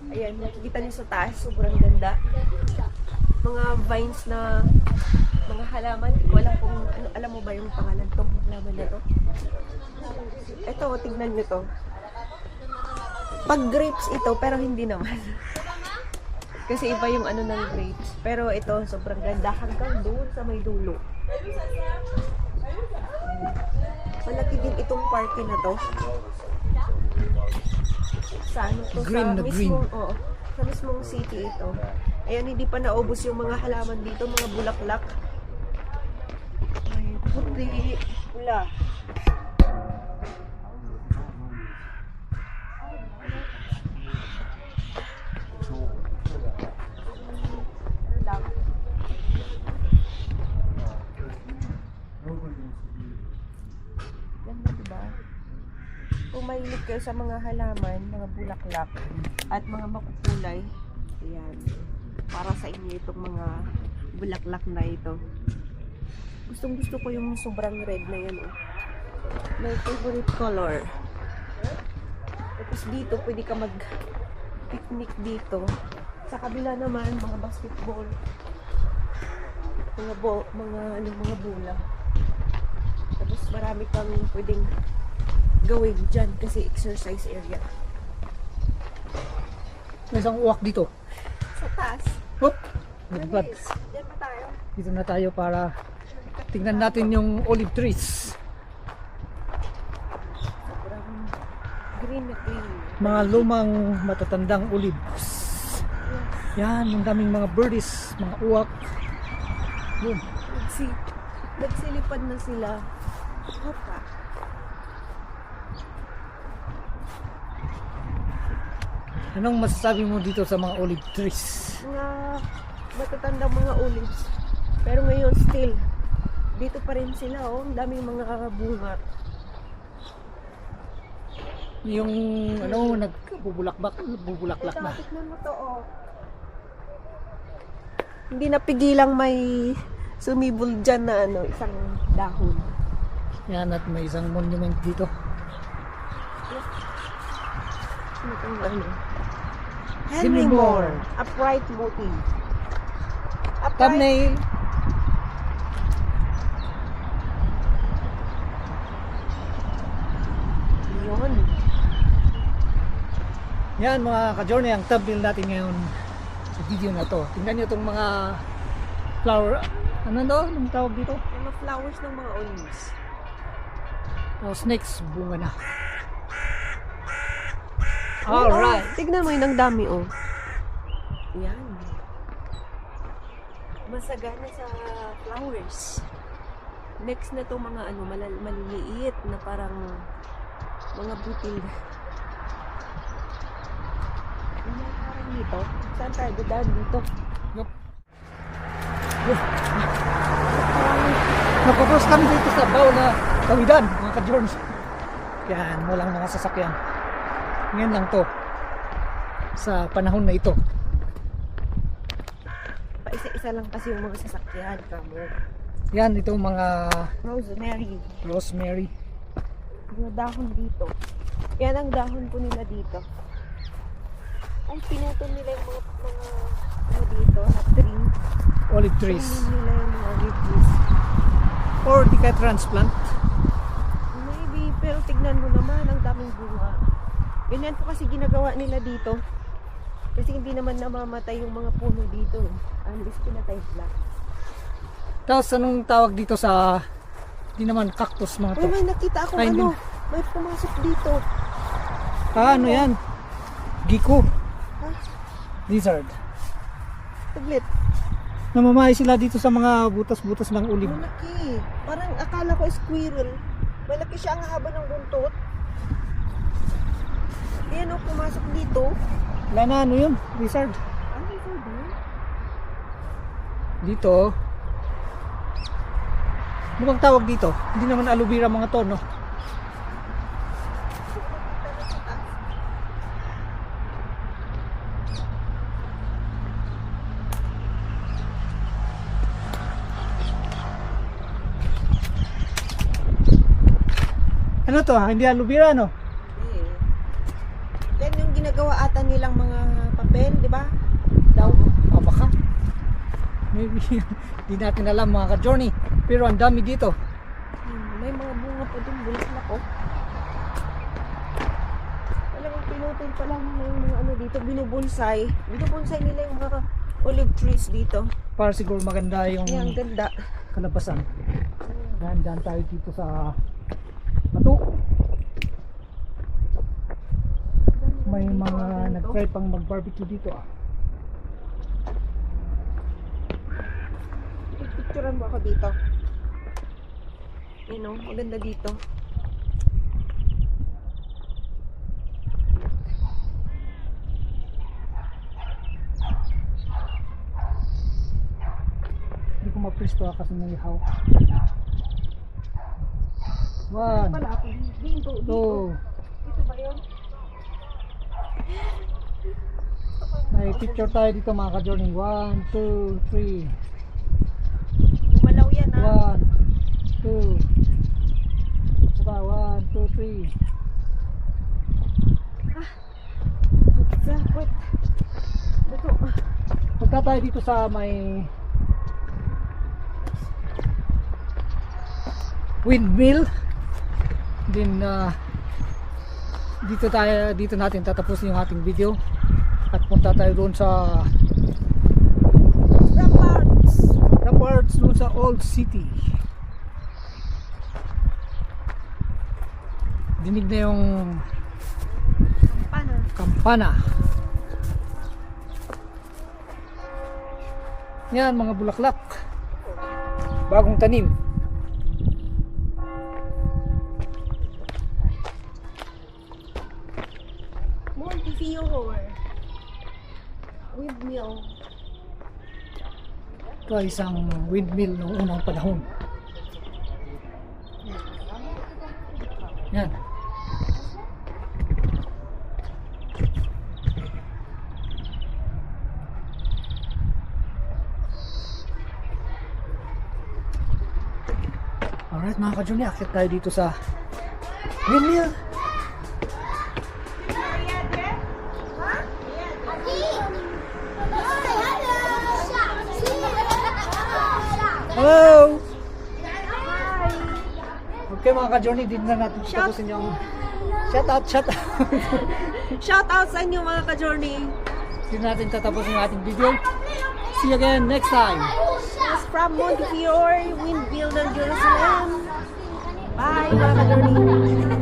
Ayan, nakikita niyo sa taas, sobrang ganda. Mga vines na mga halaman. Hindi ko alam kung ano, alam mo ba yung pangalan tong halaman na to? Ito, tignan niyo to. Pag grapes ito, pero hindi naman. Kasi iba yung ano ng grapes. Pero ito, sobrang ganda. Hanggang doon sa may dulo. Malaki din itong party na to. Sa ano to? Green sa na mismong, green. Oo, sa mismong city ito. Ayan, hindi pa naubos yung mga halaman dito, mga bulaklak. May puti, pula. Ano lang? Ganda, diba? Kung mahilig kayo sa mga halaman, mga bulaklak, at mga makukulay, ayan, para sa inyo itong mga bulaklak na ito. Gustong gusto ko yung sobrang red na yan. Oh. My favorite color. Tapos dito, pwede ka mag-picnic dito. Sa kabila naman, mga basketball, mga bola. Tapos marami kang pwedeng gawin dyan kasi exercise area. May isang uwak dito. Sa taas. Hop! Nagbat. Mabilis. Diyan pa tayo. Dito na tayo para tingnan natin yung olive trees. Sobrang green na green. Mga lumang matatandang olives. Yan, yung daming mga birdies, mga uwak. Yun. Nagsilipad na sila. Hopa. Anong masasabi mo dito sa mga olive trees? Mga matatandang mga olives. Pero ngayon still, dito pa rin sila. Oh. Ang daming mga bunga. Yung ano, bubulaklak Ito, na. tignan mo to. Oh. Hindi napigilang may sumibol dyan na ano, isang dahon. Yan, at may isang monument dito. Ano itong ano? Henry Moore. Upright motive. Upright. Thumbnail. Yun. Yan mga ka-journey, ang thumbnail natin ngayon sa video na to. Tingnan nyo itong mga flower, ano to? Anong tawag dito? Mga flowers ng mga olives. Tapos next, bunga na. Alright. Oh, tignan mo yun, ang dami oh. Yan. Masagana sa flowers. Next na to mga ano, maliliit na parang mga butil. Yan, parang dito. Saan tayo dadaan dito? Yup. Napapos kami dito sa baw na tawidan, mga ka-journey. Yan, walang mga sasakyan. Ngayon lang to sa panahon na ito. Paisa-isa lang kasi yung mga sasakyan. Kamo. Yan, itong mga Rosemary. rosemary. Mga dahon dito. Yan ang dahon po nila dito. Ay, pinutol nila yung mga dito na tree. Olive trees. Pinutol nila yung mga olive trees. Or di kaya transplant. Maybe, pero tignan mo naman, ang daming bunga. Ganyan po kasi ginagawa nila dito. Kasi hindi naman namamatay yung mga puno dito. Unless pinatay sila. Tapos anong tawag dito sa, di naman cactus mga Uy, to? may nakita akong Ay, ano. May pumasok dito. Ano yan? Gecko. Ha? Lizard. Tablet. Namamahay sila dito sa mga butas-butas ng olive. Malaki. Parang akala ko squirrel. Malaki siya, ang haba ng buntot. Ayan o, pumasok dito. Wala na, ano yun? Lizard. Ano ito ba? Dito. Ano bang tawag dito? Hindi naman aloe vera mga to, no? Ano to? Hindi aloe vera, no? Yan yung ginagawa ata nilang mga open, di ba? Daw. Baka. Maybe, di natin alam mga ka-journey. Pero ang dami dito. May mga bunga pa dun, bulaklak oh. Alam mo, pinutol pa lang na yung mga ano dito, binubonsai. Binubonsai nila yung mga olive trees dito. Para siguro maganda yung Yan, ganda. kalabasan. Dahan-dahan tayo dito sa Bato. May mga nag-try pang mag-barbecue dito ah. Picturean mo ako dito. You know, maganda dito. Hindi ko ma-presto kasi may ihaw. 1, Pala ako dito. 2, Dito ba yun? may picture tayo dito mga ka-journey. 1, 2, 3. Malaw yan ah. 1, 2. Saka 1, 2, 3. Wait. Dito. Punta tayo dito sa may windmill. Then dito natin tatapusin yung ating video at punta tayo doon sa ramparts doon sa Old City. Dinig na yung Paano? kampana. Yan mga bulaklak, bagong tanim. Montefiore. Windmill. Ito ay isang windmill noong unang panahon. Yan. Alright mga ka-journey, akit tayo dito sa windmill. Hello! Okay mga ka-journey, dito na natin tapusin yung shout out. Shout out sa inyo mga ka-journey. Dito natin tatapusin yung ating video. See you again next time. It's from Montefiore, Windmill ng Jerusalem. Bye mga ka-journey.